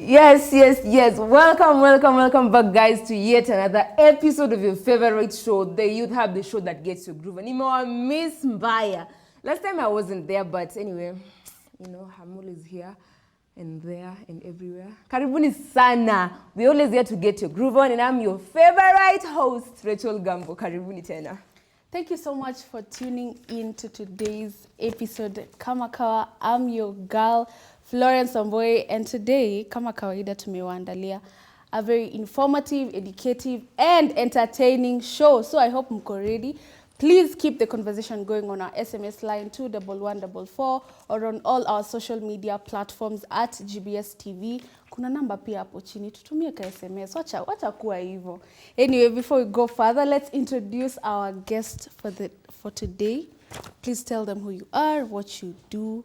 Yes. Welcome back, guys, to yet another episode of your favorite show, the Youth Hub, the show that gets you grooving. Miss Mbaya. Last time I wasn't there, but anyway, Hamul is here and there and everywhere. Karibuni sana. We're always here to get your groove on, and I'm your favorite host, Rachel Gambo. Karibuni tena. Thank you so much for tuning in to today's episode. Kama kawa, I'm your girl, Florence Omboy, and today, kama kawaida, tumewaandalia a very informative, educative, and entertaining show. So I hope mko ready. Please keep the conversation going on our SMS line 21144 or on all our social media platforms at GBS TV. Kuna namba pia hapo chini, tutumie ka SMS. Wacha kuwa hivyo. Anyway, before we go further, let's introduce our guest for today. Please tell them who you are, what you do.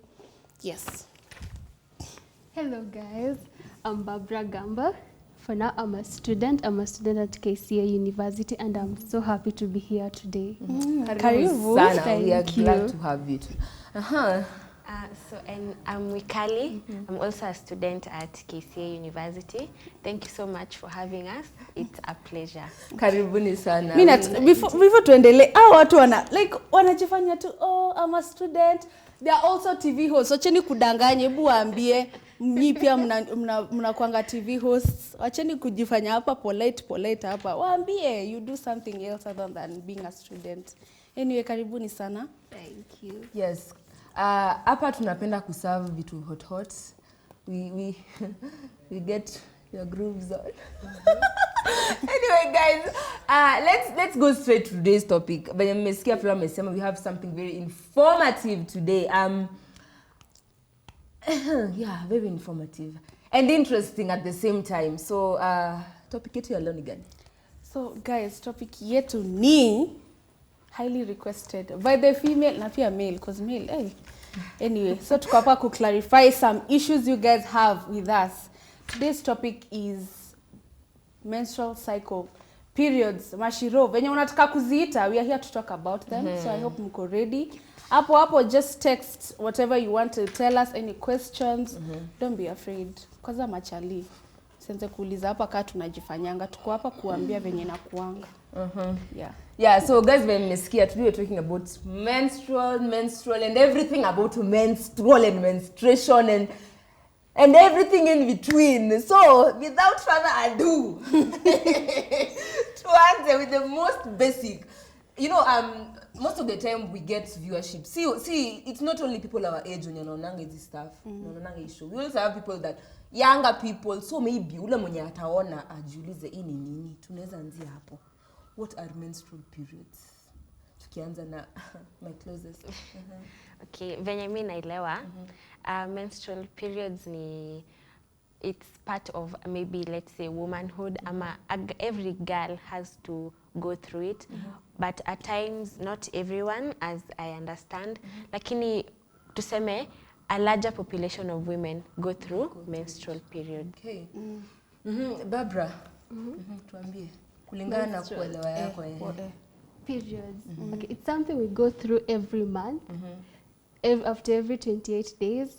Yes. Hello guys, I'm Barbara Gamba. For now, I'm a student at KCA University, and I'm so happy to be here today. Karibu sana. We are glad to have you too. And I'm Wikali. I'm also a student at KCA University. Thank you so much for having us. It's a pleasure. Karibuni sana. Before tuendelee, watu wanajifanya tu, I'm a student. They are also TV hosts. Wacheni kudanganya, hebu waambie mnyi pia mnakuanga TV hosts. Wacheni kujifanya hapa polite hapa. Waambie you do something else other than being a student. Anyway, karibuni sana. Thank you. Yes. Hapa tunapenda kuserve vitu hot. We get your grooves on. Anyway, guys, let's go straight to today's topic. We have something very informative today. Yeah, very informative and interesting at the same time. So, topic yetu ya leo ni gani? So, guys, topic yetu ni highly requested by the female na pia male, because male, hey. Anyway, so tuko hapa ku clarify some issues you guys have with us. Today's topic is menstrual cycle, periods, mashiro. Venye unataka kuziita, we are here to talk about them. So I hope mko ready. Hapo just text whatever you want to tell us, any questions. Don't be afraid. Kwanza machali. Senze kuuliza hapa kaa tunajifanyanga. Tuko hapa kuambia venye na kuanga. Yeah, so guys, when mmesikia today we're talking about menstrual and everything about menstrual and menstruation and everything in between. So, without further ado, to answer with the most basic, most of the time we get viewership. See, it's not only people our age when wanaonanga this stuff, wanaonanga issue. We also have people that younger people, so maybe ule mwenye ataona ajiulize hii ni nini. Tunaweza anzia hapo. What are menstrual periods? Tukianza na my closest. Okay, venye mimi naelewa, menstrual periods it's part of maybe, let's say, womanhood. Every girl has to go through it, but at times not everyone, as I understand. Lakini tuseme a larger population of women go through menstrual period. Okay. Barbara, tuambie kulingana na kuelewa yako Periods. Okay, it's something we go through every month. After every 28 days.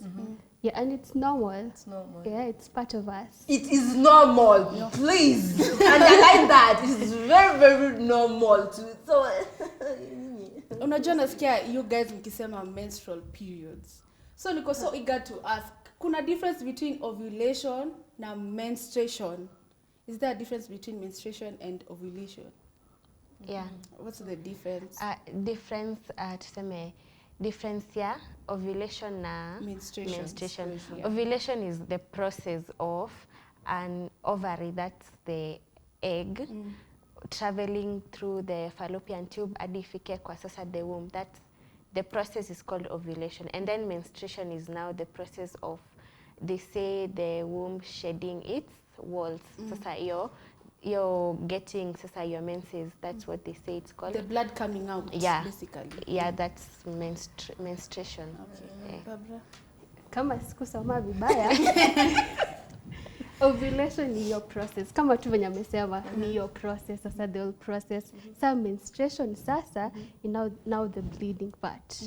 Yeah, and it's normal. It's normal. Yeah, it's part of us. It is normal. No. Please. Underline that. It's very, very normal too. So, unajua nasikia you guys mkisema menstrual periods. So niko so eager to ask, kuna difference between ovulation na menstruation? Is there a difference between menstruation and ovulation? Yeah. What's the difference? Difference here, ovulation na menstruation. Yeah. Ovulation is the process of an ovary, that's the egg, traveling through the fallopian tube hadi ifike kwa sasa the womb. That's the process is called ovulation. And then menstruation is now the process of, they say, the womb shedding its walls. Sasa you're getting your menses. That's what they say it's called. The blood coming out, basically. Yeah, that's menstruation. Okay. Barbara? Kama sikusoma vibaya. Ovulation ni your process. Kama tu venye amesema ni your process, sasa the whole process. Sa menstruation sasa now the bleeding part.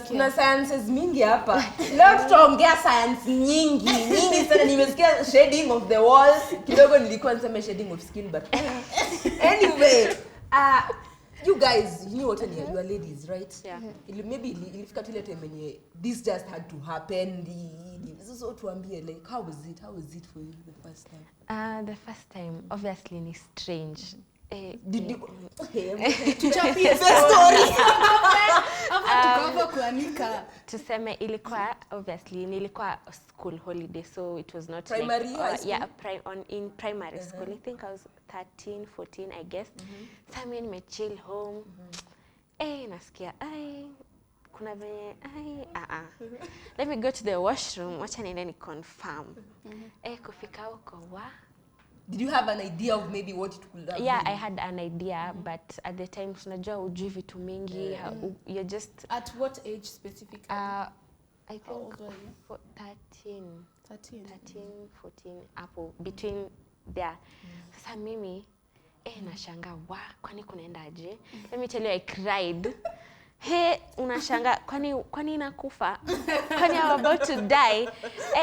Kuna sciences mingi hapa. Leo tutaongea science nyingi sana. Nimesikia shading of the walls. Kidogo nilikuwa nasema shading of skin, but anyway, you guys, you know what, you are ladies, right? Yeah. Maybe ilifika tu ile time when this just had to happen. So tuambie, like, how was it for you the first time? The first time, obviously, ni strange. Did you tuchapie story hapa tukava kuanika? Tuseme ilikuwa, obviously, nilikuwa school holiday, so it was not primary, like in primary school. I think I was 13, 14, I guess. Sasa mimi nimechill home. Nasikia kuna venye let me go to the washroom, wacha niende ni confirm. Kufika huko did you have an idea of maybe what it could have yeah been? I had an idea, but at the time unajua ujui vitu mingi. You're just at what age specifically? I think 13, 14 hapo between there. Sasa mimi nashanga kwani kunaendaje? Let me tell you, I cried. Unashanga kwani inakufa? Kwani I'm about to die?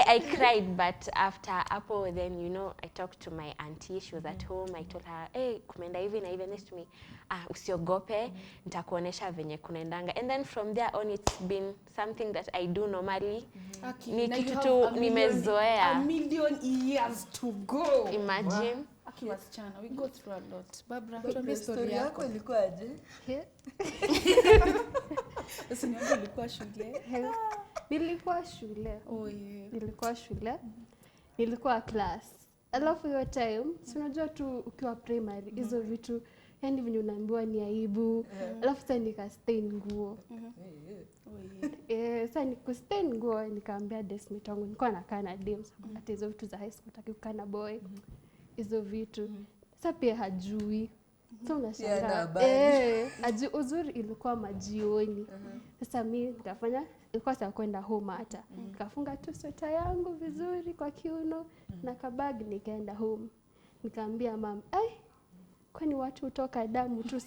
I cried, but after hapo then I talked to my auntie. She was at home. I told her, kumeenda hivi na hivi. Next to me, usiogope, nitakuonesha venye kunaendanga. And then from there on it's been something that I do normally. Ni kitu tu nimezoea. A million years to go. Imagine. Wasichana, we go through a lot. Barbara, tuambie story yako. Ilikuwa aje? Sasa nilikuwa shule. Nilikuwa shule. Oh yeah. Nilikuwa shule. Nilikuwa class. Alafu hiyo time, si unajua tu ukiwa primary, hizo vitu yani venye unaambiwa ni aibu. Alafu sasa nikastain nguo. Sasa nikustain nguo, nikaambia deskmate wangu nilikuwa nakaa na dem, hata hizo vitu za high school nataka kukaa na boy. Hizo vitu. Sasa pia hajui. So unashangaa. Uzuri ilikuwa majioni. Sasa mimi nikafanya, ilikuwa saa kwenda home hata. Nikafunga tu sweta yangu vizuri kwa kiuno na kabag, nikaenda home. Nikaambia mom, kwani watu hutoka damu tu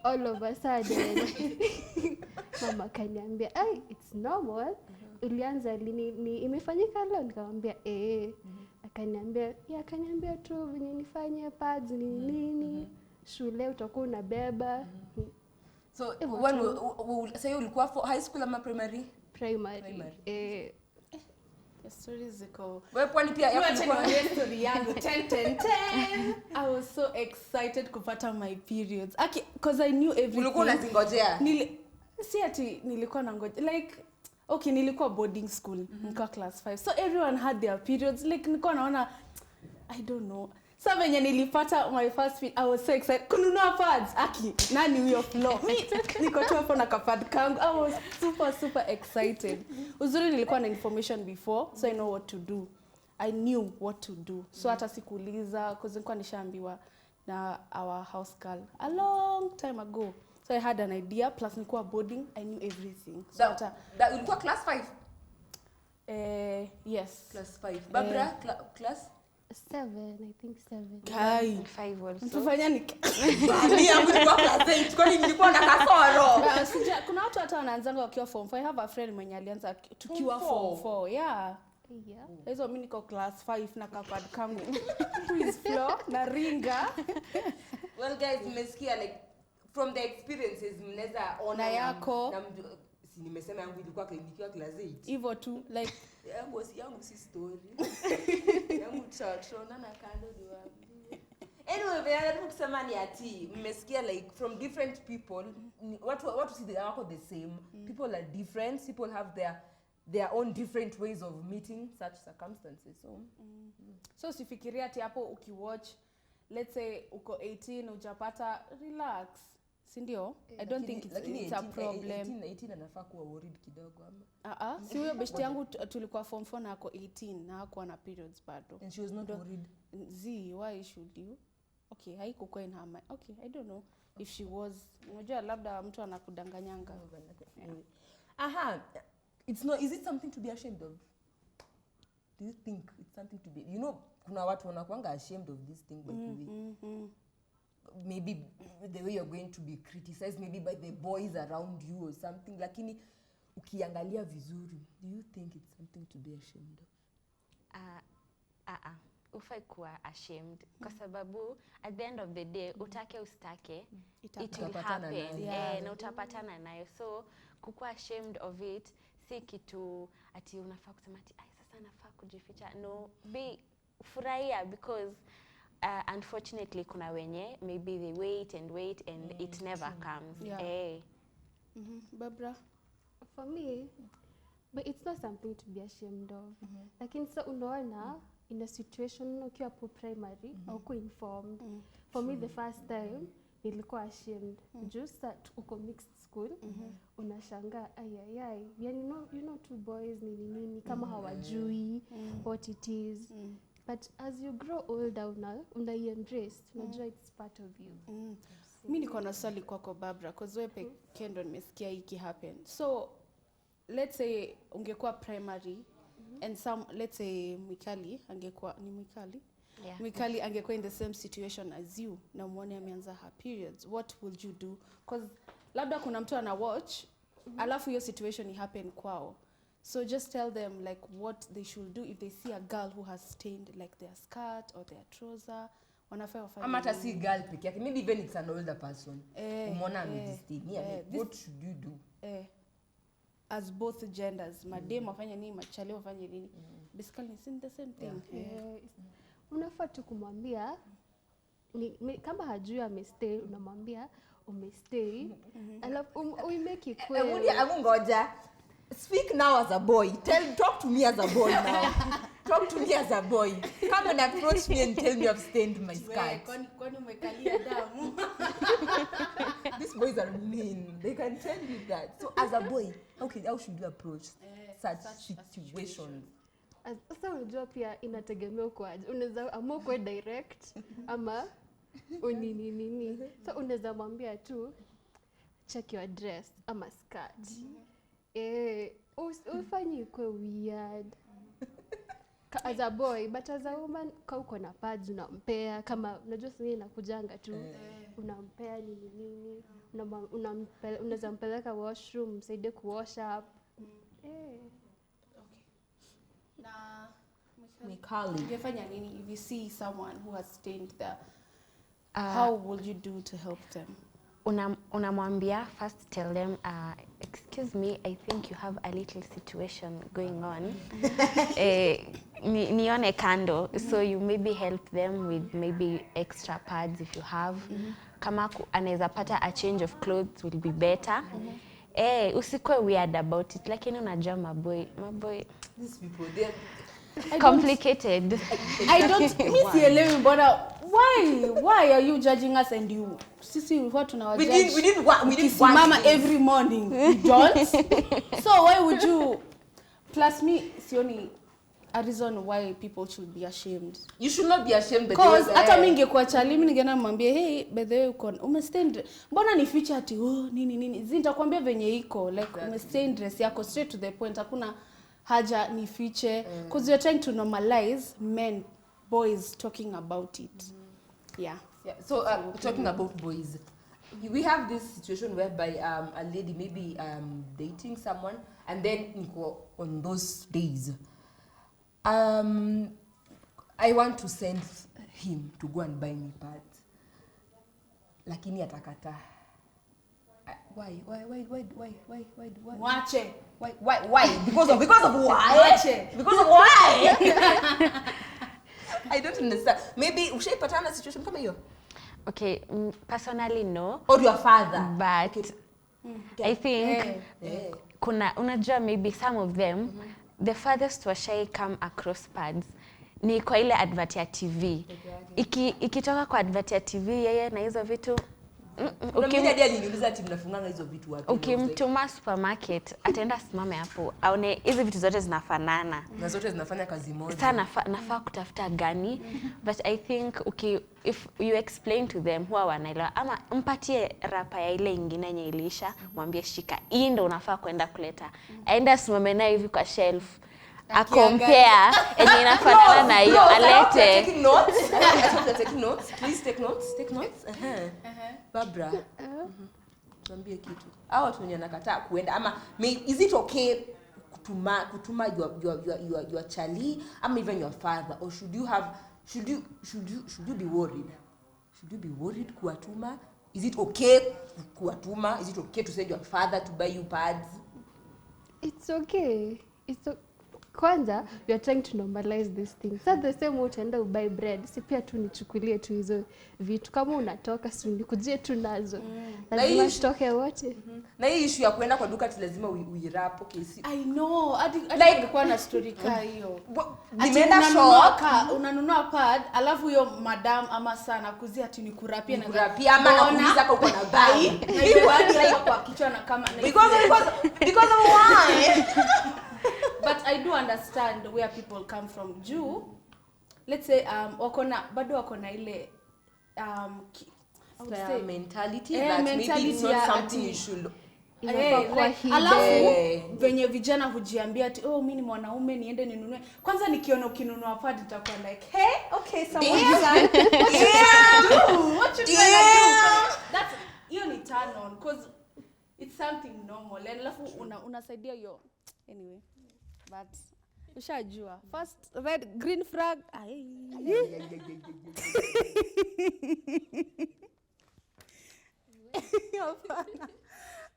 all of a sudden? Mama kaniambia, it's normal. Ulianza lini? Imefanyika leo? Nikamwambia akaniambia tu venye nifanye pads nini. Shule utakuwa unabeba. So say ulikuwa for high school ama primary? Primary. Stories ziko. Wewe kwani pia yako story yangu 10. I was so excited kupata my periods. Because I knew everything. Ulikuwa unazingojea? Si ati nilikuwa nangoja, like nilikuwa boarding school, nilikuwa class 5. So everyone had their periods. Like nilikuwa naona, I don't know. Sasa venye nilipata my first period, I was so excited. Kununua pads. Nani huyo flow? Niko tu hapo na kapad kangu. I was super excited. Uzuri nilikuwa na information before, so I know what to do. I knew what to do. So hata sikuuliza, because nilikuwa nishaambiwa na our house girl a long time ago. So I had an idea, plus nilikuwa boarding, I knew everything. So that ulikuwa class 5? Yes. Class 5. Barbara, class 7, I think 7. Kai. 5 also. Tufanya Mimi yangu ilikuwa class 8. Kwani nilikuwa na kasoro? Kuna watu hata wanaanzanga wakiwa form 4. I have a friend mwenye alianza tukiwa form 4. Yeah. Hizo mimi niko class 5 na kapad kangu. Please floor na ringa. Well guys, mmesikia like from the experiences mnaweza ona yako. Nimesema yangu ilikuwa nikiwa class 8. Hivyo tu like yangu si story. Yangu tunaona kando ni wapi. Anyway, vile kusema ni ati mmesikia like from different people, watu si wako the same. People are different. People have their own different ways of meeting such circumstances. So sifikiria ati hapo ukiwatch, let's say uko 18 hujapata, relax. Si ndio? I don't think it's a problem. 18 anafaa kuwa worried kidogo ama. Si huyo best yangu tulikuwa form 4 na ako 18 na hakuwa na periods bado. And she was not worried. Why should you? Okay, haikuwa in her mind. Okay, I don't know if she was. Unajua labda mtu anakudanganyanga. Is it something to be ashamed of? Do you think it's something to be, kuna watu wanakuanga ashamed of this thing by the way. Maybe the way you're going to be criticized, maybe by the boys around you or something. Lakini ukiangalia vizuri, do you think it's something to be ashamed of? Ufai kuwa ashamed kwa sababu at the end of the day utake ustake it will happen na utapatana nayo, so kukuwa ashamed of it si kitu ati unafaa kusema ati sasa nafaa kujificha. No, be furahia because unfortunately kuna wenye maybe they wait and it never comes. Barbara, for me, but it's not something to be ashamed of. Lakini so unaona in a situation ukiwa hapo primary au ku informed. For me the first time nilikuwa ashamed. Just that uko mixed school unashangaa ayayai, yani you know two boys nini kama hawajui what it is. But as you grow older una embrace, unajua it's part of you. Mimi niko na swali kwako Barbara, because wewe pekee ndo nimesikia hiki happen. So let's say ungekuwa primary and let's say Mwikali angekuwa ni Mwikali. Yeah. Mwikali angekuwa in the same situation as you na muone ameanza her periods, what would you do? Because labda kuna mtu ana watch alafu hiyo situation happen kwao. So just tell them like what they should do if they see a girl who has stained like their skirt or their trouser. Wanafaa wafanye. Ama hata si girl peke yake, maybe even it's an older person. Umeona amejistain. What should you do? As both genders, madem wafanye nini, machale wafanye nini? Basically it's the same thing. Unafaa tu kumwambia kama hajui amestay, unamwambia umestay. Alafu we make it clear. Ngoja. Speak now as a boy. Talk to me as a boy now. Talk to me as a boy. Come and approach me and tell me I've stained my skirt. Kwani umekalia damu? These boys are mean. They can tell you that. So as a boy, how should you approach such situations? Sasa unajua pia inategemea uko aje. Unaweza amua kwa direct ama nini. So unaweza mwambia tu check your dress ama skirt. Ufanye kwa weird. As a boy, but as a woman uko na pads unampea, kama unajua sasa inakujanga tu unampea nini unaweza mpeleka washroom msaidie kuwash up. Na Mwikali, ungefanya nini if you see someone who has stained there? How will you do to help them? Unamwambia first, tell them excuse me, I think you have a little situation going on. Nione kando, so you maybe help them with maybe extra pads if you have. Kama anaweza pata a change of clothes will be better. Usikwe weird about it, lakini unajua maboy these people, they're complicated. I don't sielewi mbona why are you judging us and you sisi what tunawajudge? We did mama every morning. We don't. So why would you? Plus me sioni a reason why people should be ashamed. You should not be ashamed because hata mimi ningekuwa chali mimi ningeenda mwambie hey by the way uko umestained mbona ni feature ati nini nitakwambia venye iko like umestained dress yako straight to the point, hakuna haja ni fiche because you're trying to normalize boys talking about it. Yeah. So talking about boys, we have this situation whereby a lady maybe dating someone and then on those days I want to send him to go and buy me pads, lakini atakata. Why? Wache. Why? Because of why? Because of why? I don't understand. Maybe ushaipatana situation kama hiyo? Okay, personally no. Or your father? But I think kuna unajua maybe some of them the farthest washai come across pads ni kwa ile advert ya TV. Ikitoka kwa advert ya TV yeye na hizo vitu ukimtuma supermarket ataenda simame hapo aone hizi vitu zote zinafanana na zote zinafanya kazi moja. Sana nafaa kutafuta gani? But I think if you explain to them huwa wanaelewa, ama mpatie rapa ya ile ingine yenye ilisha mwambie shika hii ndio unafaa kwenda kuleta, aenda simame nayo hivi kwa shelf compare yenye inafanana na hiyo alete. Taking notes. Taking notes. Please take notes. Barbara, tuambie kitu. Hao watu wenye nakataa kuenda ama is it okay kutuma your chali ama even your father, or should you be worried? Should you be worried kuwatuma? Is it okay kuwatuma? Is it okay to send your father to buy you pads? It's okay. Kwanza, we are trying to normalize this thing. So the same way utaenda ubuy bread, si pia tu nichukulie tu hizo vitu. Kama unatoka si nikujie tu nazo. Lazima tutoke wote. Na hii issue ya kuenda kwa duka lazima uirap. Okay, si I know. Like ilikuwa na story ka hiyo. Nimeenda shop, unanunua pad, alafu huyo madam ama sana kuzia ati nikurapia na kurapia ama nakuuliza kama uko na bai. Na hiyo hadi kwa kichwa na kama because of why? But I do understand where people come from. Juu, let's say bado wako na ile mentality that maybe it's not something you should. Alafu venye vijana hujiambia ati mimi ni mwanaume niende ninunue. Kwanza nikiona ukinunua pad nitakuwa like, hey, okay, someone design. What you trying to do? That's hiyo ni turn on because it's something normal. And alafu unasaidia hiyo. Anyway, but ushajua. First red green flag.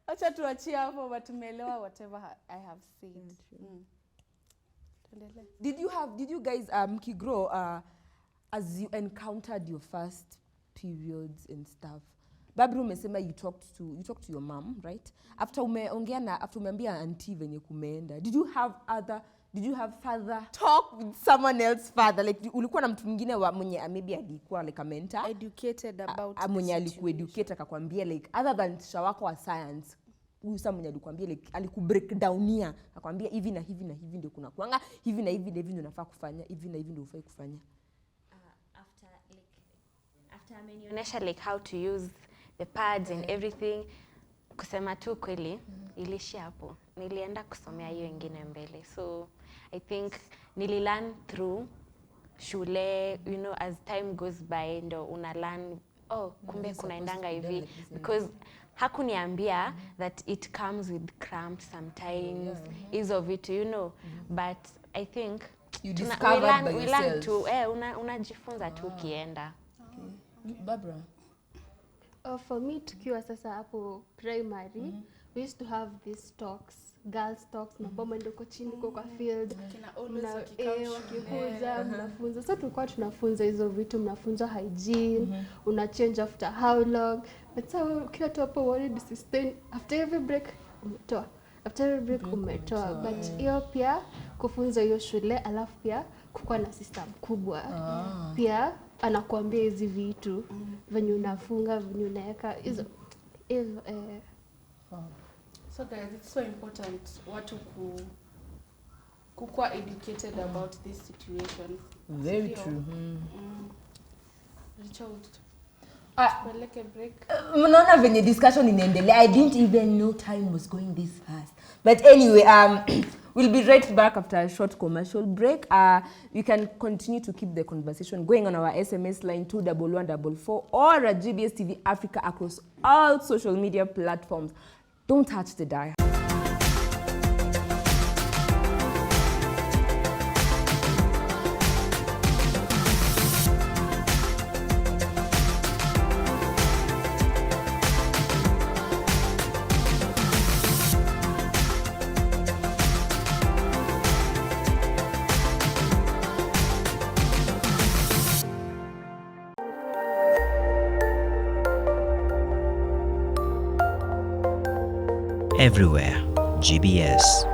Acha tuachie hapo, but tumeelewa whatever I have said. Did you guys grow as you encountered your first periods and stuff? Babru umesema you talked to your mom, right? After umeambia auntie venye kumeenda, did you have father talk with someone else father? Like ulikuwa na mtu mwingine mwenye maybe alikuwa like a mentor, educated about mwenye alikueducate akakwambia like other than teacher wako wa science, huyu sasa mwenye alikwambia like alikubreak downia akwambia hivi na hivi na hivi ndio kuna kuanga, hivi na hivi ndio unafaa kufanya, hivi na hivi ndio ufai kufanya. After amenionyesha like how to use the pads and everything, kusema tu kweli ilishia hapo. Nilienda kusomea hiyo ingine mbele. So I think nililearn through shule, you know, as time goes by ndo una learn kumbe kunaendanga hivi, because hakuniambia that it comes with cramps sometimes, hizo vitu, you know, but I think you discovered by we learn to unajifunza tu ukienda. Barbara? For me, tukiwa sasa hapo primary, we used to have these talks, girls talks, maboma ndoko chini kwa field, wakikuja, mnafunza. So tulikuwa tunafunza hizo vitu, mnafunza hygiene, una change after how long. But so ukiwa tu hapo worried sustain, after every break umetoa. After every break umetoa. But hiyo pia kufunza hiyo shule, alafu pia kukuwa na system kubwa. Pia anakuambia hizi vitu venye unafunga, venye unaweka hizo So guys, it's so important watu kukuwa educated about this situation. Very true. Richard, like a break. Mnaona venye discussion inaendelea. I didn't even know time was going this fast. But anyway, we'll be right back after a short commercial break. You can continue to keep the conversation going on our SMS line 21144 or at GBS TV Africa across all social media platforms. Don't touch the dial. Everywhere, GBS.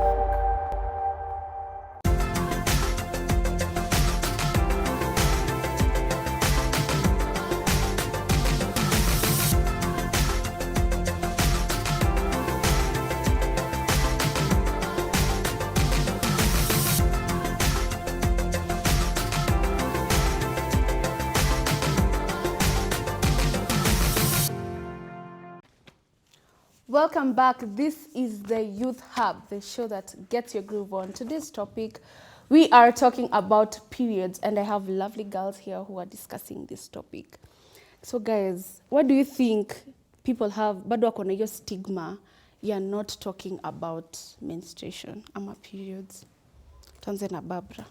Welcome back. This is the Youth Hub, the show that gets your groove on. Today's topic, we are talking about periods, and I have lovely girls here who are discussing this topic. So guys, what do you think people have bado wako na hiyo stigma you're not talking about menstruation ama periods. Tuanze na Barbara.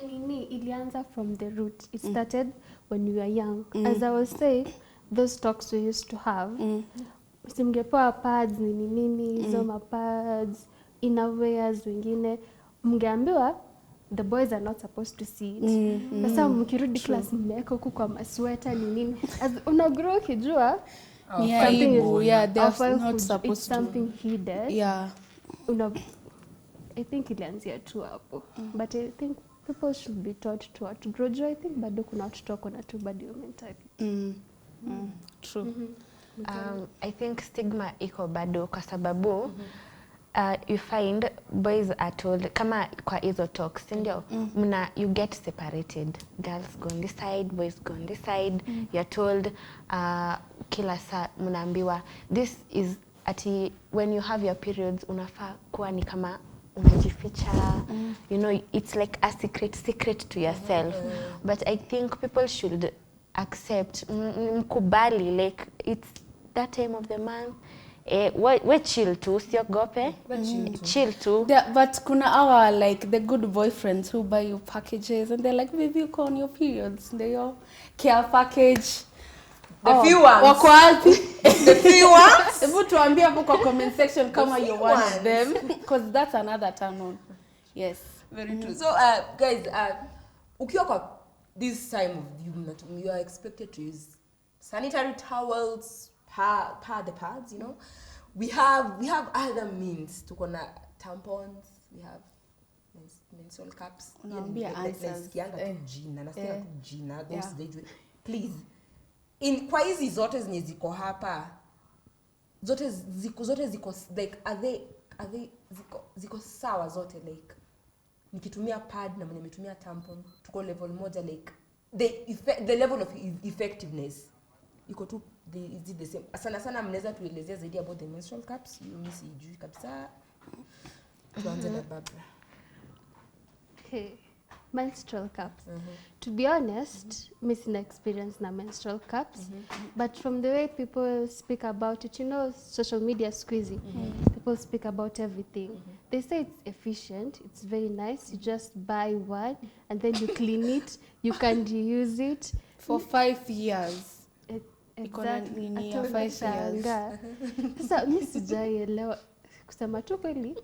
Nini ilianza from the root. It started when we were young. As I was saying, those talks we used to have. Simgepewa pads nini hizo mapads, innerwears wengine. Mngeambiwa the boys are not supposed to see it. Sasa mkirudi class mmeweka huku kwa masweta nini. Una grow ukijua they're not supposed it's something hidden. Yeah. I think ilianzia tu hapo. But I think people should be taught to outgrow. I think bado kuna watoto wako na tu body mentality. True. I think stigma iko bado kwa sababu you find boys are told kama kwa hizo talks ndio you get separated, girls go on this side, boys go on this side. You're told kila saa mnaambiwa this is ati when you have your periods unafaa kuwa ni kama unajificha. You know, it's like a secret to yourself. But I think people should accept mkubali like it's that time of the month. We chill too, siogope. Chill too. But kuna our like the good boyfriends who buy you packages and they're like, baby, you go on your periods. They your care package. The few ones. Wako wapi? The few ones. Hebu tuambie hapo kwa comment section kama you one of them, because that's another turn on. Yes. Very true. So guys, ukiwa kwa this time of you are expected to use sanitary towels, the pads, you know. We have other means. Tuko na tampons, we have menstrual cups. Unaambia answers. Nasikia tu jina those days. Please. In kwa hizi zote zenye ziko hapa, zote ziko like are they ziko sawa zote, like nikitumia pad na mwenye nimetumia tampon tuko level moja, like the level of effectiveness iko tu the same. Sana mnaweza tuelezea zaidi about the menstrual cups. Mimi sijui kabisa. Tuanze na Barbara. Okay. Menstrual cups. To be honest, missing experience na menstrual cups, but from the way people speak about it, you know, social media squeezy. People speak about everything. They say it's efficient, it's very nice. You just buy one and then you clean it. You can reuse it For 5 years. Exactly. Nini ya 5 years. Sasa mimi sijaelewa kusema tu kweli.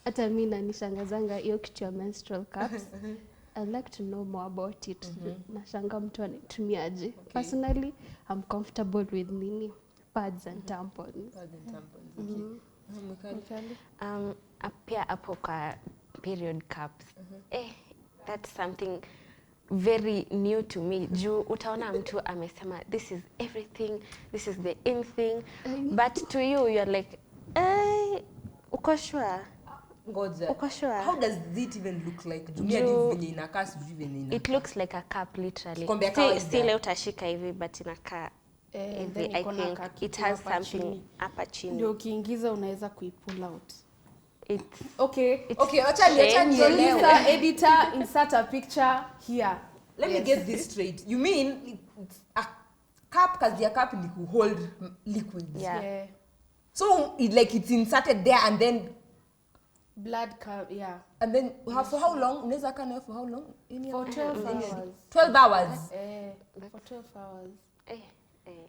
Hata mimi nanishangazanga hiyo kitu ya menstrual cups. I'd like to know more about it. Nashanga mtu anatumiaje. Personally, I'm comfortable with nini pads and tampons. Pia hapo kwa period cups. That's something very new to me. Juu utaona mtu amesema this is everything, this is the in thing, but to you you're like uko sure? Ngoja. Uko sure? How does it even look like? Jumia venye inakaa sijui venye inakaa. It looks like a cup literally. Still utashika hivi but inakaa hivi. I think it has something hapa chini. Ndio ukiingiza unaweza kuipull out. Okay, acha nielewe. Editor, insert a picture here. Let me get this straight. You mean it's a cup, kazi ya cup ni to hold liquids. Yeah. So it's inserted there and then blood yeah. And then for how long? Unaweza kaa nayo for how long? For 12 hours. 12 hours. For 12 hours.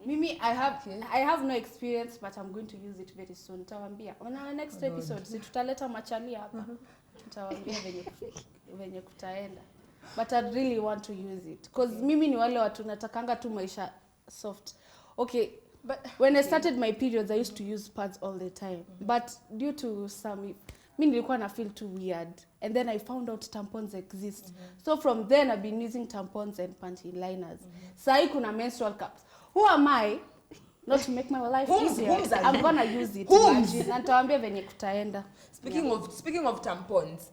Mimi I have no experience, but I'm going to use it very soon. Nitawaambia on our next episode si tutaleta machali hapa. Nitawaambia venye kutaenda. But I really want to use it because mimi ni wale watu natakanga tu maisha soft. Okay, but when I started my periods I used to use pads all the time. But due to some mimi nilikuwa na feel too weird, and then I found out tampons exist. So from then I've been using tampons and panty liners. Sai kuna menstrual cups. Who am I not to make my life easier? I'm gonna use it. Na nitawaambia venye kutaenda. Speaking of tampons,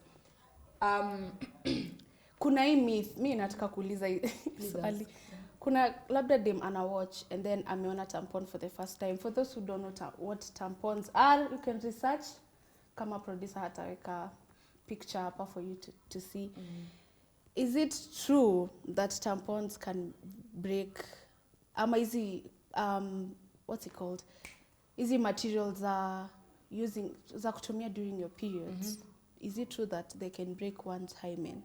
kuna hii myth mimi nataka kuuliza swali. Kuna labda dem ana watch and then ameona tampon for the first time. For those who don't know what tampons are, you can research. Kama producer hataweka picture hapa for you to see. Is it true that tampons can break ama hizi what's it called, hizi materials za kutumia during your periods, is it true that they can break one's hymen?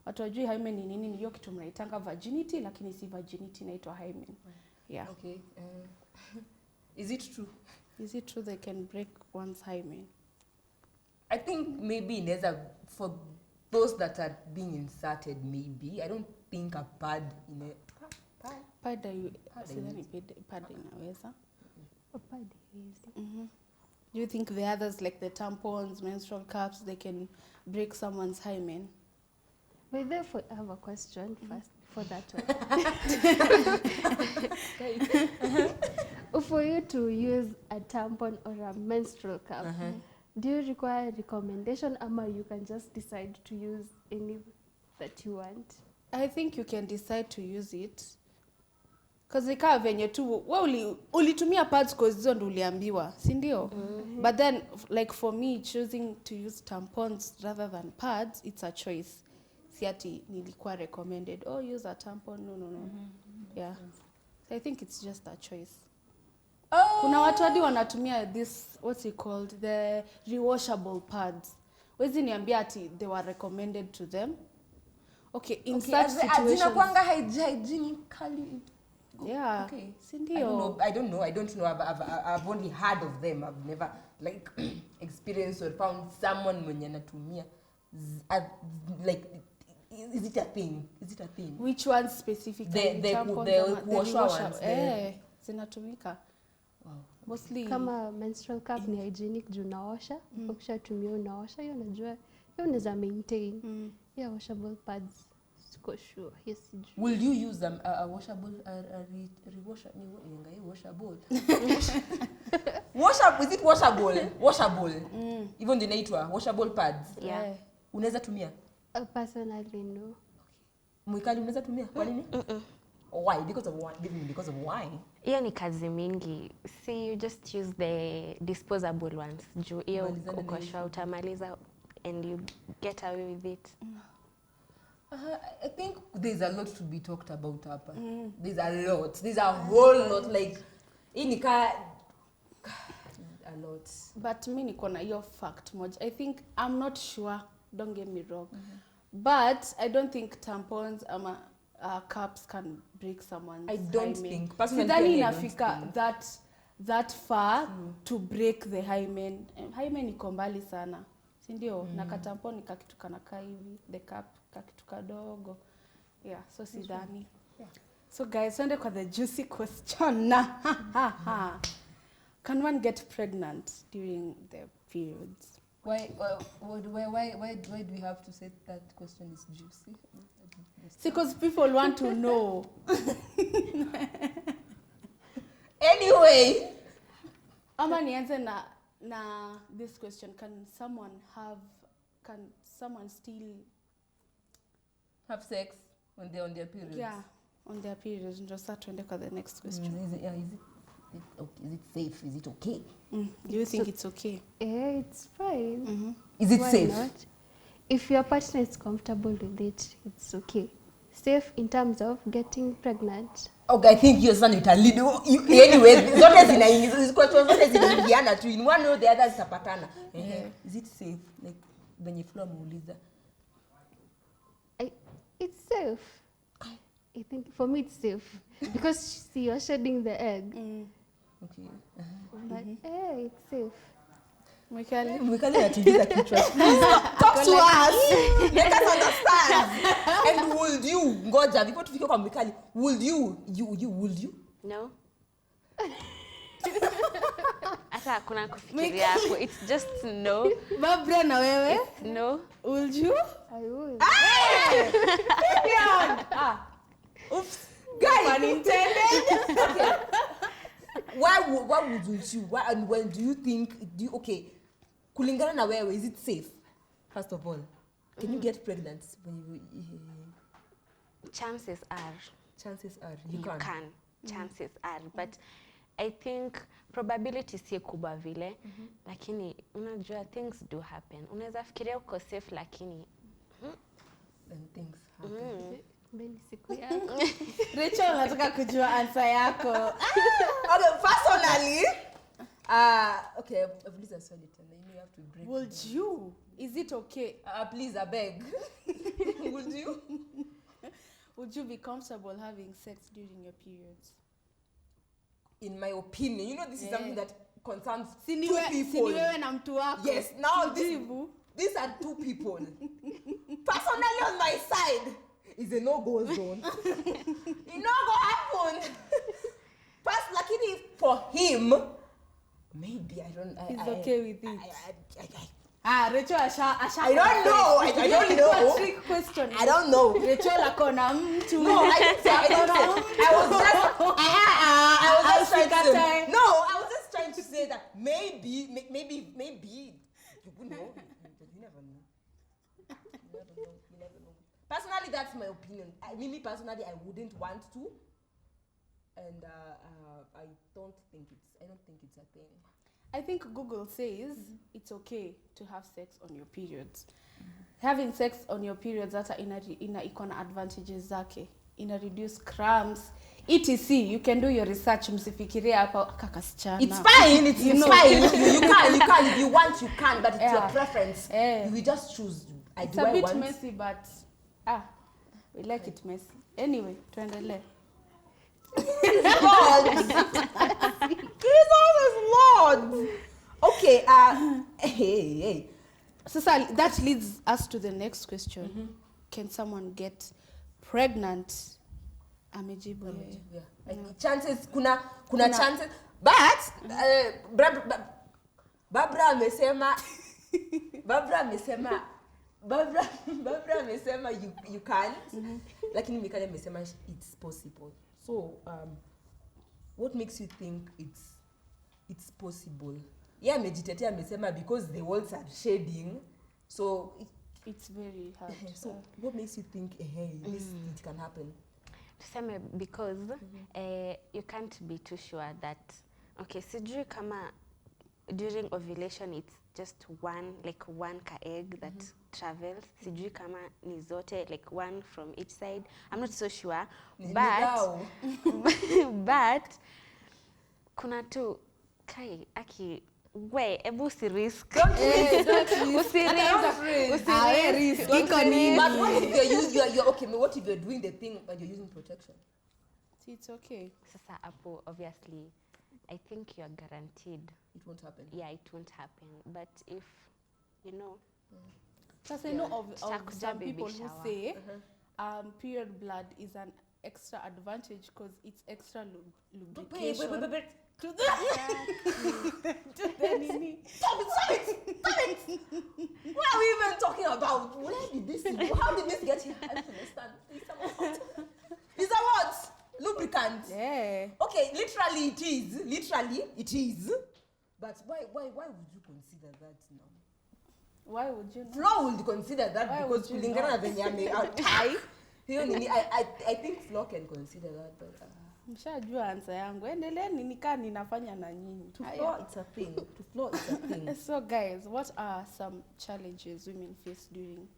Watu wajui hymen ni nini? Ni hiyo kitu mnaitanga virginity, lakini si virginity, inaitwa hymen. Yeah. Okay. Is it true? Is it true they can break one's hymen? I think maybe inaweza, for those that are being inserted, maybe. I don't think a pad in a Pad sidhani pad inaweza. Upande hizi. Do you think the others, like the tampons, menstrual cups, they can break someone's hymen? But therefore, I have a question first for that one. For you to use a tampon or a menstrual cup, do you require recommendation, or you can just decide to use any that you want? I think you can decide to use it. Because ikawa venye tu, ulitumia pads cause hizo ndo uliambiwa, si ndio? But then, like for me, choosing to use tampons rather than pads, it's a choice. Si ati nilikuwa recommended, use a tampon, no. Yeah. So I think it's just a choice. Kuna watu hadi wanatumia this, what's it called, the rewashable pads. Wezi niambia ati they were recommended to them. Okay, in such situations. Zinakuanga hygienically. Yeah. Okay. Sindio. I don't know. I've only heard of them. I've never like experienced or found someone mwenye anatumia. Like, is it a thing? Which one specifically? The wash ones. Zinatumika. Wow. Mostly. Kama menstrual cup ni hygienic juu naosha. Ukishatumia unaosha, hiyo unajua. Hiyo unaweza maintain. Yeah, washable pads. Siko sure. Yes, will you use a washable washable? Is it washable? Washable. Even the nature washable pads. Yeah. Unaweza tumia? Personally, no. Mwikali unaweza tumia? Kwa nini? Why? Because of why? Hiyo ni kazi mingi. See, you just use the disposable ones. Juu hiyo ukosha utamaliza and you get away with it. I think there's a lot to be talked about hapa. There's a whole lot, like a lot. But mi niko na hiyo fact moja. I think, I'm not sure, don't get me wrong. But I don't think tampons ama cups can break someone's hymen. I don't think. Personally, sidhani inafika that far to break the hymen. Hymen iko mbali sana. Si ndio? Na katampon ni kakitu kanakaa hivi, the cup kakitu kadogo. Yeah, so sidhani. Yeah. So guys, twende kwa the juicy question. Can one get pregnant during the periods? Why do we have to say that question is juicy? Because people want to know. Anyway, Ama nianze na this question. Can someone still have sex when they're on their periods? Yeah, on their periods. Ndio sasa tuende kwa the next question. Is it safe? Is it okay? Do you think it's okay? Yeah, it's fine. Is it Why safe? not? If your partner is comfortable with it, it's okay. Safe in terms of getting pregnant. Okay, I think your son little. Anyway, zote zinaingiana tu. In one or the other zitapatana. Is it safe? Like venye Flo muuliza. It's safe. I think for me it's safe because see, you're shedding the egg. Okay. But it's safe. Mwikali anatingiza kichwa. Talk to us. Make us understand. And would you, ngoja, before tufike kwa Mwikali, would you? No. Ata kuna kufikiria hapo. It's just no. Babra na wewe? No. Would you? I would. Oops. Guys. Pun intended. Okay. Why wouldn't you? Why, and when do you think, kulingana na wewe, is it safe? First of all, can you get pregnant when Chances are you can. Chances are, but I think probability si kubwa vile, lakini unajua things do happen. Unaweza fikiria uko safe lakini and things happen. Mbeni siku yako. Rachel nataka kujua answer yako. Okay, personally, okay, please answer it and then you have to break. Would you? Is it okay? Please, I beg. Would you? Would you be comfortable having sex during your periods? In my opinion, you know, this is something that concerns two Siniwe people. na mtu wako. Yes, now these are two people. Personally, on my side, is a no-go zone. It no go happen. Luckily for him, maybe I don't. He's okay with it. Rachel I don't know. I don't know. Trick question. I don't know. Rachel akona mtu. No, I didn't say. I was just trying to say that maybe you would know. You never know. You never know. Personally, that's my opinion. Me personally, I wouldn't want to, and I don't think it's a thing. I think Google says it's okay to have sex on your periods. Having sex on your periods hata iko na advantages zake. Ina reduce cramps. etc. You can do your research, msifikirie hapa kakasichana. It's fine, it's fine. You can if you want, you can, but it's your preference. You will just choose. It's a bit messy, but we like it messy. Anyway, tuendelee. Jesus is Lord. Okay, hey. So that leads us to the next question. Mm-hmm. Can someone get pregnant? Amejibu. Yeah. Chances, kuna chances, but Barbara amesema you can't. Lakini Mikali amesema it's possible. So what makes you think it's possible? Yeah, amejitetea amesema because the walls are shading, so it's very hard. So what makes you think it can happen? Because you can't be too sure that sijui kama during ovulation it's just one ka egg that travels. Sijui kama ni zote, like one from each side. I'm not so sure. But kuna tu aki ebu si risk. Don't risk. But what if what if you're doing the thing and you're using protection? It's okay. Sasa hapo obviously I think you're guaranteed it won't happen. Yeah, it won't happen. But if Because I know of some people who say period blood is an extra advantage because it's extra lubrication. Wait. To the nini. Stop it! What are we even talking about? How did this get here? I don't understand. Is that what? Lubricant? Yeah. Okay, literally it is. But why would you consider that now? Why would you? Flo would consider that because kulingana venye ame I think Flo can consider that, but mshajua answer yangu. Endeleeni nikaa ninafanya na nyinyi. To Flo it's a thing. So guys, what are some challenges women face during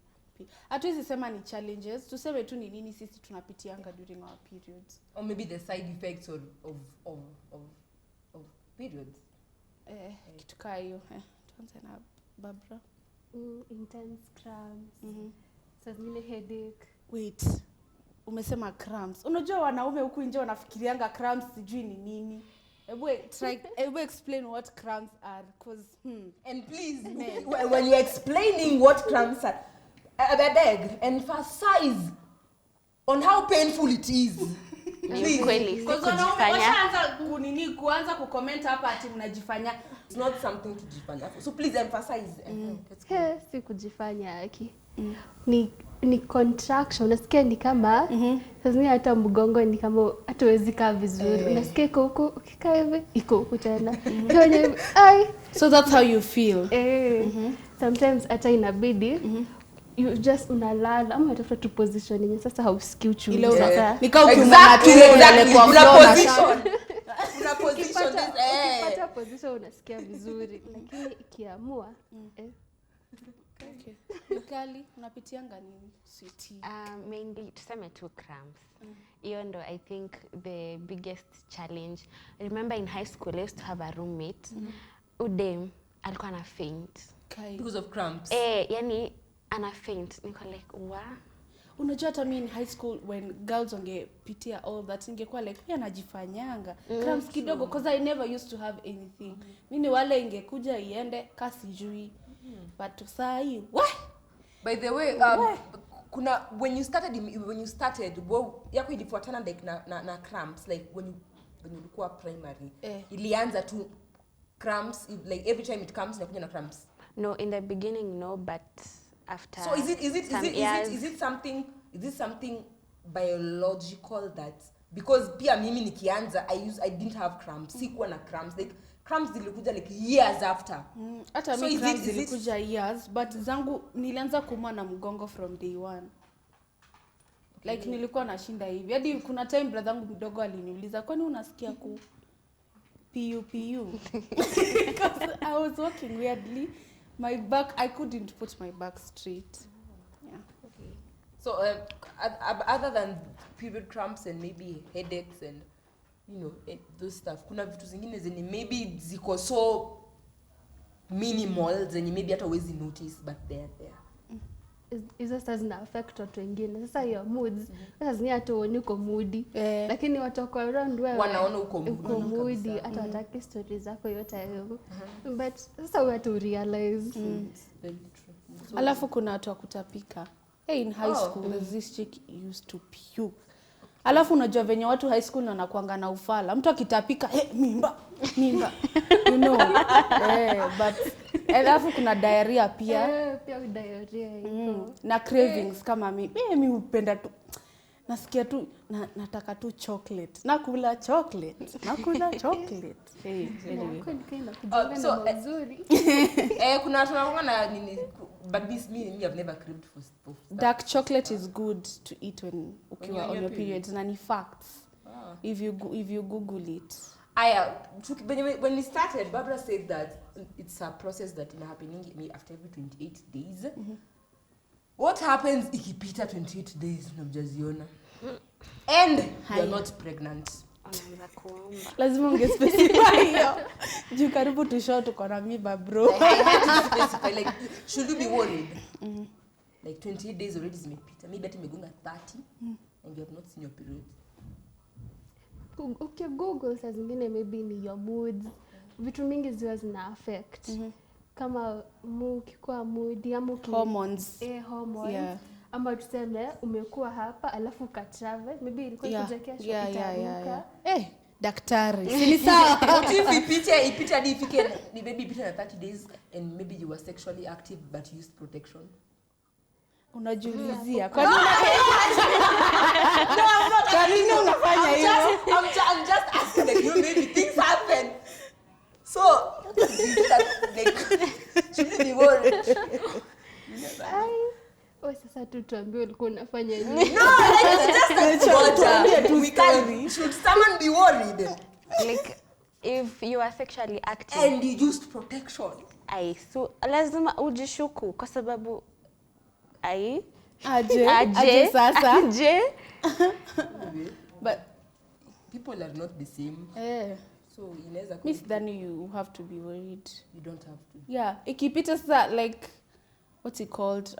hatuwezi sema ni challenges, tuseme tu ni nini sisi tunapitianga during our periods, or maybe the side effects of periods. Kitu kaa hiyo. Tuanze na Barbara. Intense cramps. Sasa headache. Wait. Umesema cramps. Unajua wanaume huku nje wanafikirianga cramps sijui ni nini. Ebu explain what cramps are, cause and please when you're explaining what cramps are, I beg, emphasize on how painful it is. Please. Because wanaume kuanza kucomment hapa ati mnajifanya. It's not something to jifanya. So please emphasize. Si kujifanya haki. Ni contraction. Unasikia ni kama sasa hata mgongo ni kama hatuwezi kaa vizuri. Unasikia huko ukikaa hivi iko huko tena. So that's how you feel. Sometimes hata inabidi you just unalala ama utafuta tu position yenye sasa hausikii uchungu. Ile sasa nikao ukimwona tu ile kwa una position ukipata position unasikia vizuri, lakini ikiamua Okay. Nikali, unapitianga nini? Sweetie. Mainly tuseme tu cramps. Hiyo ndo I think the biggest challenge. I remember in high school I used to have a roommate. Udem alikuwa na faint. Because of cramps. Yani ana faint. Niko like, wa? Unajua hata mimi in high school when girls wangepitia all that ingekuwa like pia najifanyanga cramps kidogo because I never used to have anything. Mimi wale ingekuja iende kasi jui. But saa hii, By the way, kuna when you started yako ilifuatana like na cramps like when ulikuwa primary. Ilianza tu cramps like every time it comes inakuja na cramps. No, in the beginning no, but after so is it something biological that because pia mimi nikianza I didn't have cramps. Sikuwa na cramps like cramps zilikuja like years after. Hata mimi cramps zilikuja years but zangu nilianza kuumwa na mgongo from day one. Like nilikuwa nashinda hivi. Hadi kuna time brother yangu mdogo aliniuliza kwani unasikia ku PU because I was walking weirdly. My back, I couldn't put my back straight. Yeah. Okay. So other than period cramps and maybe headaches and those stuff, kuna vitu zingine zenye maybe ziko so minimal zenye maybe hata huwezi notice but they're there. Hizo sasa zina affect watu wengine. Sasa hiyo moods, sasa zingine hata uone uko moody. Lakini watu wako around wewe wanaona uko moody, hata wataki stories zako yote hiyo. But sasa wewe to realize. Very true. So, alafu kuna watu wa kutapika. In high school there's this chick used to puke. Alafu unajua venye watu high school wanakuanga na ufala. Mtu akitapika, mimba. You know. But alafu kuna diarrhea pia. Pia diarrhea iko. Na cravings kama mimi hupenda tu nasikia tu nataka tu chocolate. Nakula chocolate. Anyway. So nzuri. Kuna watu wanaona nini but this me have never craved for stuff. Dark chocolate is good to eat when ukiwa on your periods na ni facts. If you Google it. When we started, Barbara said that it's a process that is happening after every 28 days. What happens ikipita 28 days na mjaziona? And you're not pregnant. Unaanza kuomba. Lazima ungespecify hiyo. Juu karibu tushow tuko na mimba bro. I had to specify like should you be worried? Like 28 days already zimepita. Maybe hata imegonga 30 and you have not seen your period. Okay, Google saa zingine maybe ni your moods. Vitu mingi zina affect. Kama ukikuwa moody ama hormones. Hormones. Yeah. Ama tuseme umekuwa hapa alafu ka travel maybe ilikuwa kuja kesho itaruka. Daktari. Si sawa. What if ipita hadi ifike ni maybe ipita na 30 days and maybe you were sexually active but used protection? Unajiulizia. Kwa nini? Kwa nini unafanya hivyo? I'm just asking like maybe things happen. So like should be worried. Sasa tuambie ulikuwa unafanya nini? No, like just should someone be worried? Like if you are sexually active and you used protection. Lazima ujishuku kwa sababu aje sasa. But people are not the same. So inaweza miss then you have to be worried. You don't have to. Yeah, ikipita sasa like what's it called?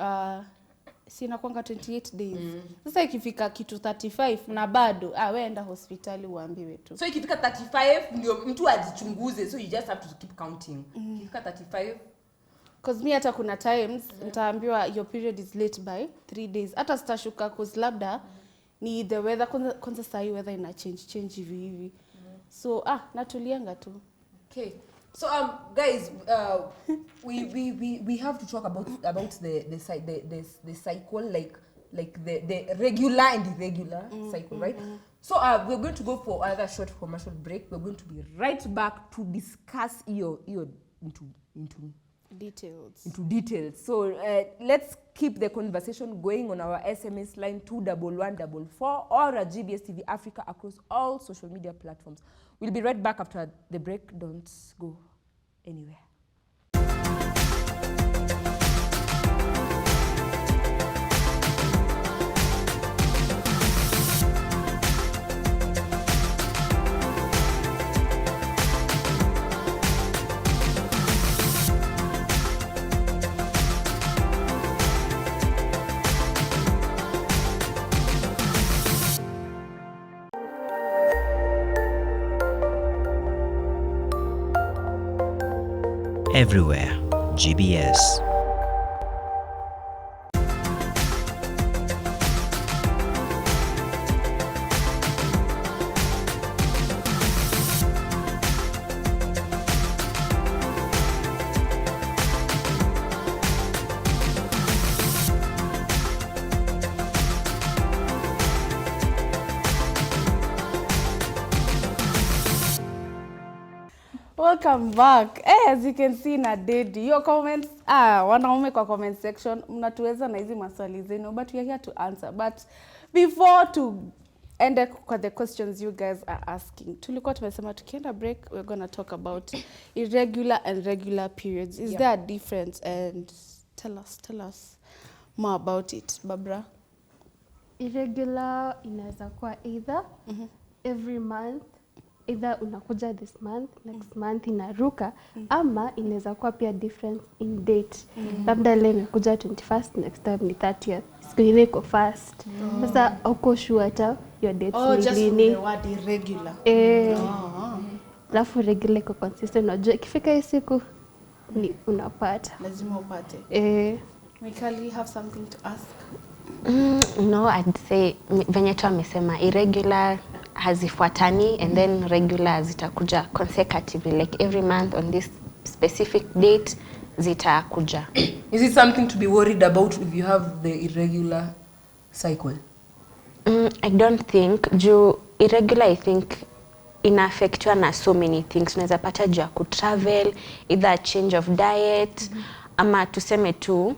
Sina kwanga 28 days. Sasa ikifika kitu 35 na bado wewe enda hospitali uambiwe tu. So ikifika 35 ndio mtu ajichunguze, so you just have to keep counting. Ikifika 35 cause me hata kuna times nitaambiwa your period is late by 3 days. Hata sitashuka cause labda ni the weather kwanza saa hii weather ina change hivi. So natulianga tu. Okay. So guys, we have to talk about the cycle like the regular and irregular cycle, right? So we're going to go for another short commercial break. We're going to be right back to discuss your into details. So let's keep the conversation going on our SMS line 21144 or at GBS TV Africa across all social media platforms. We'll be right back after the break. Don't go anywhere. Everywhere. GBS. Welcome back. As you can see na Dedi, your comments, wanaume kwa comment section, mnatuweza na hizi maswali zenu, but we are here to answer. But before to end kwa the questions you guys are asking, tulikuwa tumesema tukienda break, we're going to talk about irregular and regular periods. Is there a difference? And tell us more about it, Barbara. Irregular inaweza kuwa either every month, either unakuja this month, next month inaruka, ama inaweza kuwa pia difference in date. Labda leo imekuja 21st, next time ni 30th. Siku ingine iko fast. Sasa uko sure hata your dates ni lini. Just from the word irregular. Alafu regular iko consistent. Unajua ikifika hii siku ni unapata. Lazima upate. Mikali, have something to ask? No, I'd say venye tu amesema irregular hazifuatani and then regular zitakuja consecutively, like every month on this specific date zitakuja. Is it something to be worried about if you have the irregular cycle? I don't think. Irregular, I think inaffectwa na so many things. Unaweza pata juu ya kutravel, either change of diet, ama tuseme tu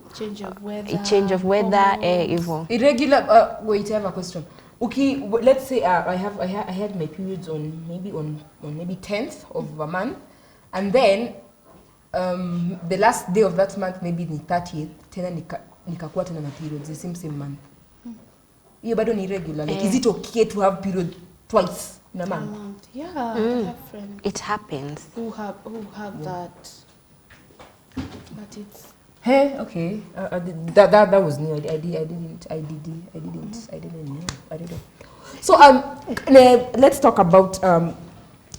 change of weather, hivyo. Irregular, wait, I have a question. Okay, let's say I had my periods on maybe 10th of a month, and then the last day of that month maybe the 30th, tena nikakuwa tena na periods the same month. Hiyo bado ni irregular. Like, is it okay to have period twice in a month? Yeah, I have friends. It happens. Who have that. But it's Okay. That was new. I didn't know. So let's talk about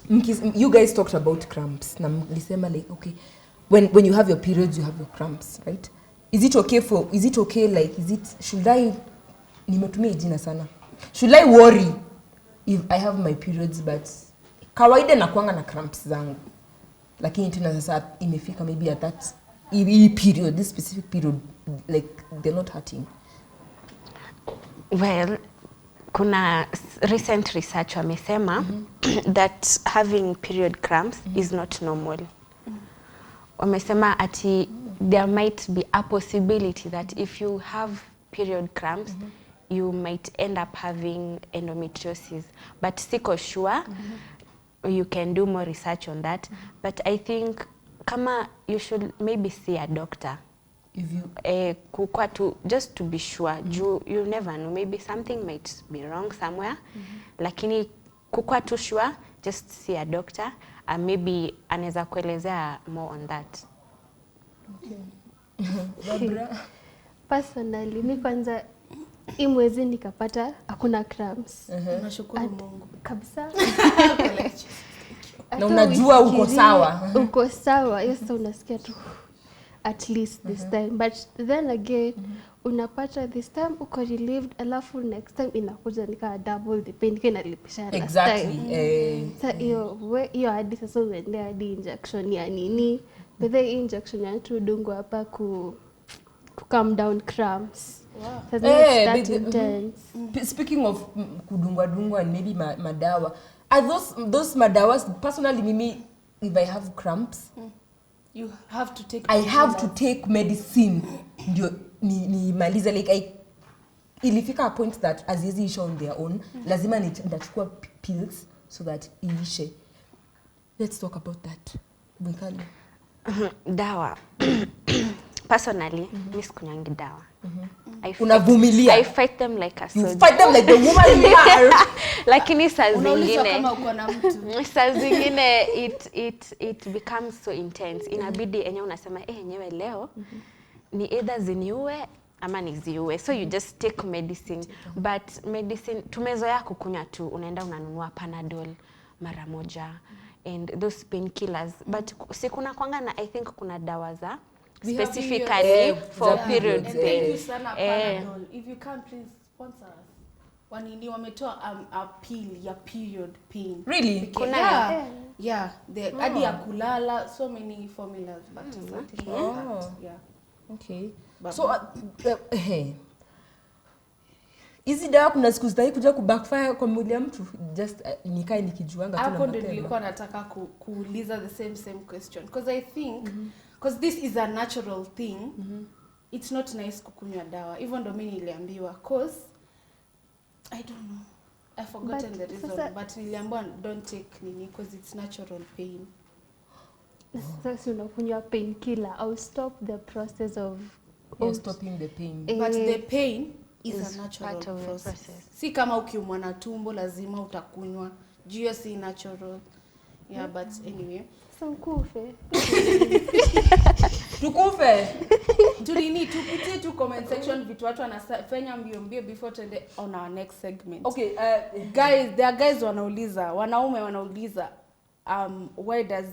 you guys talked about cramps. Na mlisema like, okay, when you have your periods you have your cramps, right? Should I nimetumia jina sana. Should I worry if I have my periods but kawaida nakuanga na cramps zangu. Lakini tena sasa imefika maybe at that period, this specific period, like they're not hurting. Well, kuna recent research wamesema that having period cramps is not normal. Wamesema ati there might be a possibility that if you have period cramps, you might end up having endometriosis. But siko sure, you can do more research on that. But I think kama you should maybe see a doctor. If you just to be sure, you never know, maybe something might be wrong somewhere. Lakini kukua tu sure, just see a doctor and maybe anaweza kuelezea more on that. Okay. Personally, mi kwanza hii mwezi nikapata hakuna cramps. nashukuru Mungu Kabisa. Na unajua uko sawa. Uko sawa. Yes, unasikia tu at least this time. But then again, unapata this time uko relieved, alafu next time inakuja nika double the pain kina nilipisha last time. Sasa hiyo hadi sasa uende hadi injection ya nini? But the injection ya tudungu hapa ku calm down cramps. Wow. So that's intense. Speaking of kudungwa and maybe madawa, are those madawas, personally mimi, if I have cramps, you have to take I have to take medicine ndio ni maliza, like ilifika a point that azizi isha on their own, lazima nitachukua pills so that iishe. Let's talk about that. Bwikali. Dawa. Personally, mi sikunyangi dawa. Unavumilia. I fight them like a soldier. You fight them like the woman you are. Lakini saa unaulizwa zingine kama uko na mtu. saa zingine it becomes so intense. Inabidi enye unasema enyewe leo ni either ziniue ama niziue. So you just take medicine. But medicine tumezoea kukunywa tu, unaenda unanunua Panadol. mara moja and those painkillers but si kuna kwanga na I think kuna dawa za specifically for period and thank you sana Panadol. If you can please sponsor us. Wanini wametoa a pill ya period pain. Really? Kuna yeah, the hadi ya kulala, so many formulas but yeah. Okay. So hey. Hizi dawa kuna siku zitaki kuja kubackfire kwa mwili ya mtu just nikae nikijuanga tu na hapo ndio nilikuwa nataka kuuliza the same question because I think because this is a natural thing it's not nice kukunywa dawa even though mimi niliambiwa cause I don't know I've forgotten the reason but niliambiwa don't take nini because it's natural pain. Sasa unakunywa painkiller au stop the process of stopping the pain. But the pain is a natural part of process. the process. Si kama ukiumwa na tumbo lazima utakunywa. Jio si natural. Yeah, but anyway. so kufe. Tukufe. Tulini tupitie tu comment section vitu watu wanafanya mbio before tuende on our next segment. Okay, guys, there are guys wanaume wanauliza why does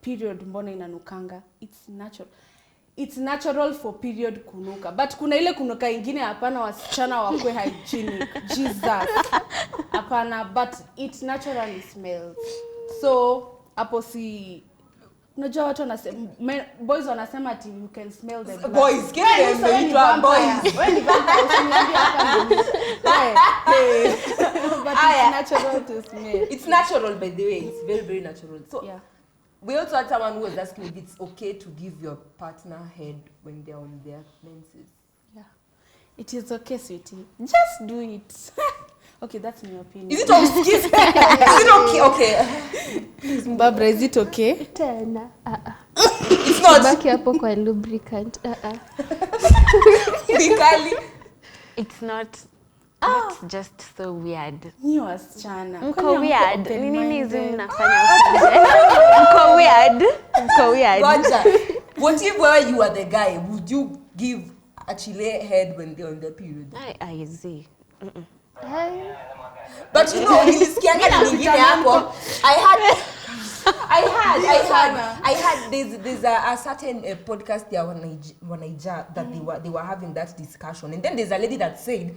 period mbona inanukanga? It's natural for period kunuka. But kuna ile kunuka ingine hapana wasichana wakwe hygienic. Jesus. Hapana, but it naturally smells. So, hapo si unajua watu wanasema boys wanasema ati you can smell the blood. Boys, get them boys. When the vampire usiniambia hapa ndio. But it's natural to smell. It's natural by the way. It's very very natural. So yeah. We also had someone who was asking if it's okay to give your partner head when they're on their menses. Yeah. It is okay, sweetie. Just do it. Okay, that's my opinion. Is it okay? Is it okay? Okay. Please, Barbara, is it okay? Tena. It's not. Baki hapo kwa lubricant. It's not. That's just so weird. Ni wasichana. Mko weird. Nini hizi mnafanya? Mko weird. Gotcha. What if you are the guy? Would you give a chile head when they're on their period? I see. But you know, nilisikianga nyingine hapo. I had there's a certain podcast there Wanaija that they were having that discussion, and then there's a lady that said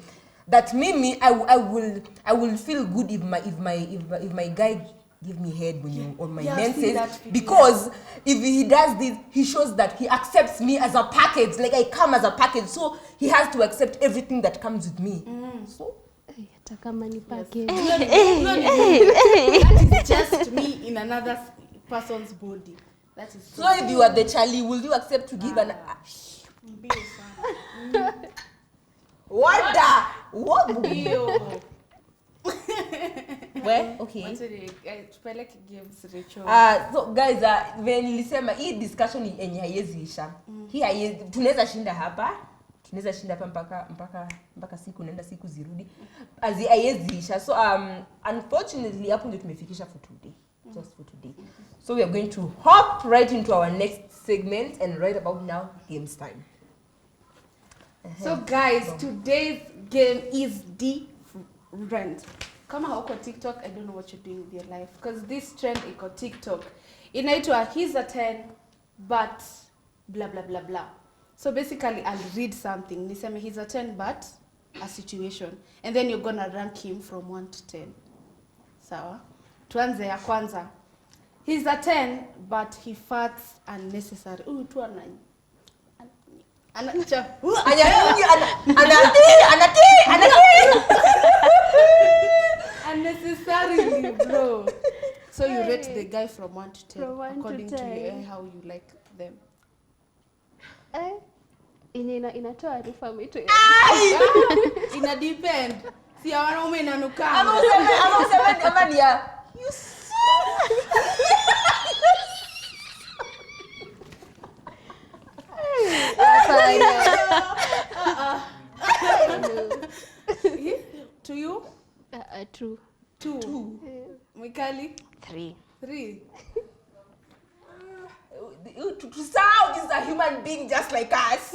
that Mimi, I will feel good if my guy give me head when you on my menses, because if he does this, he shows that he accepts me as a package, like I come as a package, so he has to accept everything that comes with me. So hata kama ni package. That is just me in another person's body. That is so if you are the Charlie, will you accept to give an what Where? Okay. So guys, when nilisema hii discussion yenye haiwezi isha. Hii haiwezi, tunaweza shinda hapa mpaka siku nenda siku zirudi. Haiwezi isha. So unfortunately hapo ndio tumefikisha for today. Just for today. So we are going to hop right into our next segment, and right about now, games time. So guys, today's game is different. Kama hauko TikTok, I don't know what you're doing with your life, because this trend iko TikTok. Inaitwa he's a 10 but blah blah blah blah. So basically I'll read something. Niseme he's a 10 but a situation, and then you're gonna rank him from 1 to 10. Sawa? Tuanze ya kwanza. He's a 10 but he farts unnecessary. Tu anacha. Unnecessarily, bro. So you rate the guy from 1 to 10 according to you, how you like them. Inatoa harufu mito. Ina depend. Si wanaume inanuka. Ama useme kama ni ya you To you? True. 2. Mikali? 3. To sound is a human being just like us.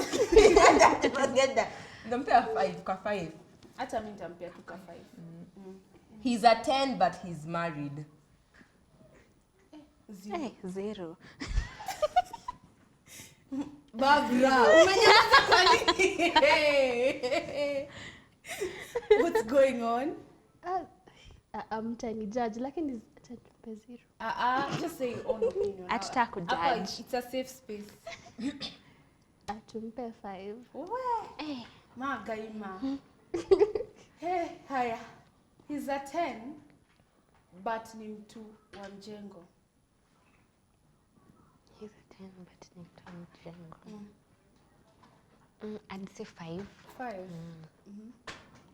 Forget that. Nampea 5 kwa 5. Hata mimi nitampea tu ka 5. He's a 10 but he's married. Hey, 0. Barbara, umenyamaza kwa nini? What's going on? Mtani judge lakini tumpe 0. Just say your own opinion. Hatutaka kujudge. Hapa, it's a safe space. Tumpe 5. Eh, Magaima. Hey, haya. He's a 10 but ni mtu wa mjengo. he's a 10 but ni mtu wa mjengo. I'd say 5. 5.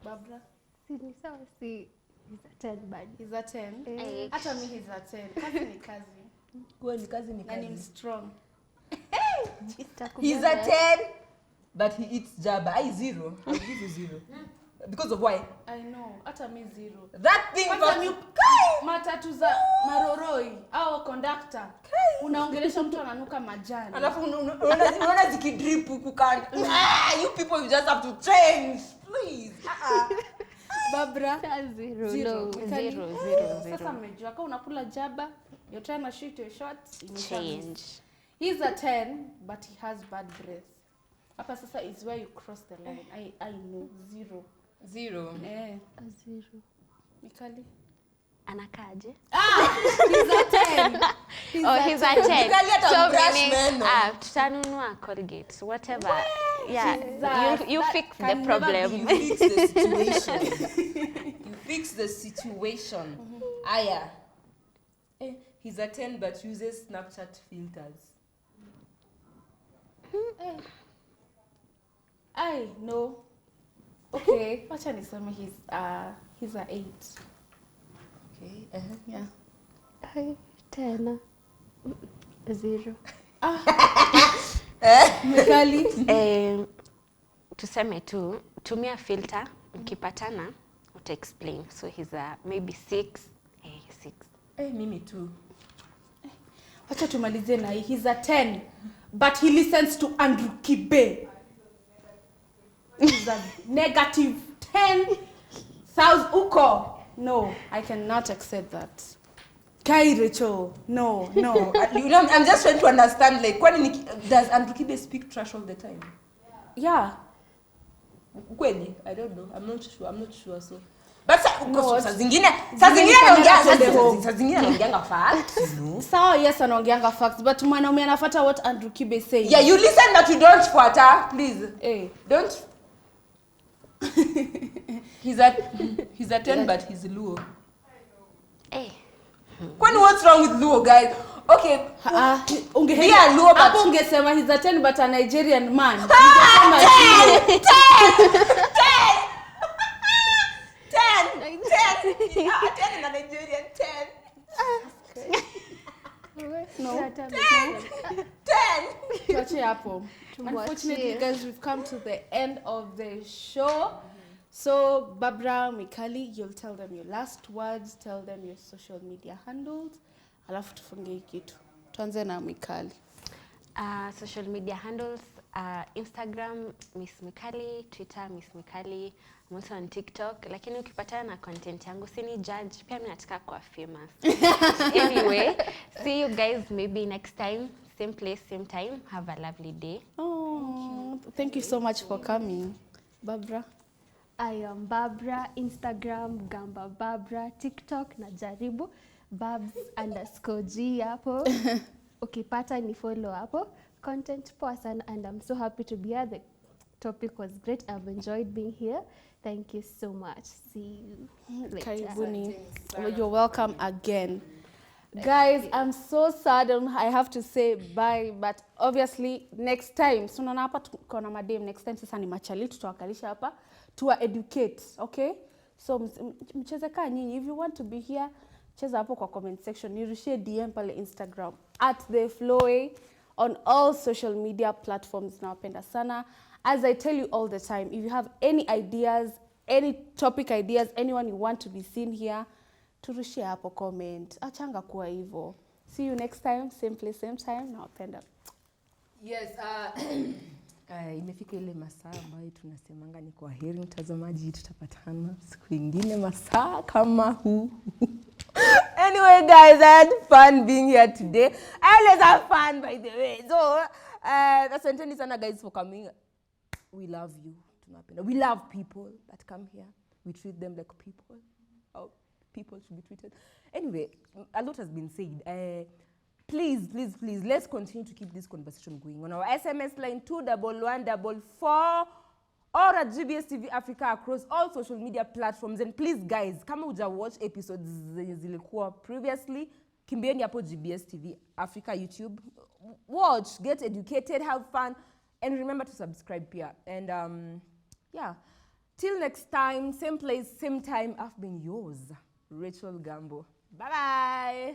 Barbara? Si sawa si he's a 10 bad. He's a 10. Eh. Hata mi he's a 10. Kazi ni kazi. Kweli kazi ni Na ni kazi. strong. He's a 10 but he eats jaba. 0. I'll give you 0. Because of why? I know. Hata mi 0. That thing Hata mi got matatu za maroroi au conductor. Unaongelesha mtu ananuka majani. alafu unaona zikidrip huku kando. You people you just have to change. Please. Barbara? 0. 0. No. 0. Sasa mmejua kama unakula jaba, you're trying to shoot your shot, Change. He's a 10 but he has bad breath. Hapa sasa is where you cross the line. I know 0. 0. 0. Mikali? Anakaje? He's a 10. He's a 10. Mikali hata So brush meaning, meno. tutanunua Colgate, whatever. Yeah, Jesus, you that fix the can never problem. You fix the situation. You fix the situation. Aya. He's a 10 but uses Snapchat filters. I know. Okay, wacha niseme he's a 8. Okay. Yeah. 10. 0. Mikali? Tuseme tu, tumia filter, ukipatana, uta explain. So he's a maybe 6. 6. Mimi too. Wacha tumalize na hii. He's a 10 but he listens to Andrew Kibe. He's a negative 10,000 uko. No, I cannot accept that. Kai Rachel, no. I'm just trying to understand, like, does Andrew Kibe speak trash all the time? Yeah. Kweli? I don't know. I'm not sure. So, but No, saa zingine zingine anaongeanga facts. Sawa, yes, anaongeanga facts, but mwanaume anafuata what Andrew Kibe is saying. Yeah, you listen but you don't fuata, please. Don't. He's a 10 but he's Luo. Kwani what's wrong with Luo, guys? Okay. Luo but hapo ungesema he's a 10 but a Nigerian man. 10 in a Nigerian 10. No. 10. Tuache hapo. Unfortunately, guys, we've come to the end of the show. So, Barbara, Mikali, you'll tell them your last words, tell them your social media handles. Alafu tufunge hii kitu. Tuanze na Mikali. Social media handles, Instagram Miss Mikali, Twitter Miss Mikali, I'm also on TikTok. Lakini ukipatana na content yangu sini judge, pia mimi nataka kuwa famous. Anyway, see you guys maybe next time, same place, same time. Have a lovely day. Oh, thank you so much for coming. Barbara. I am Barbara, Instagram Gamba Barbara, TikTok na jaribu Babs_G hapo. Ukipata ni follow hapo. Content poa sana and I'm so happy to be here. The topic was great. I've enjoyed being here. Thank you so much. See you later. Karibuni. You're welcome again. Guys, I'm so sad and I have to say bye, but obviously next time, so unaona hapa tuko na madem, next time sasa ni machali tutawakalisha hapa to educate, okay? So mcheze kaa nyinyi, if you want to be here, cheza hapo kwa comment section, nirushie DM pale Instagram @theflowway on all social media platforms. Nawapenda sana. As I tell you all the time, if you have any ideas, any topic ideas, anyone you want to be seen here, turushie hapo comment. Achanga kuwa hivyo. See you next time, same place, same time. Nawapenda. Yes, Imefika ile masaa ambayo tunasemanga ni kwaheri mtazamaji, tutapatana siku ingine masaa kama huu. Anyway guys, I had fun being here today. I always have fun by the way. So, asanteni sana guys for coming. We love you. We love people that come here. We treat them like people. How people should be treated. Anyway, a lot has been said. Please, let's continue to keep this conversation going on our SMS line 21144 or at GBS TV Africa across all social media platforms. And please guys, kama uja watch episodes zilikuwa previously, kimbieni hapo GBS TV Africa YouTube. Watch, get educated, have fun, and remember to subscribe here. And yeah, till next time, same place, same time, I've been yours, Rachel Gambo. Bye-bye.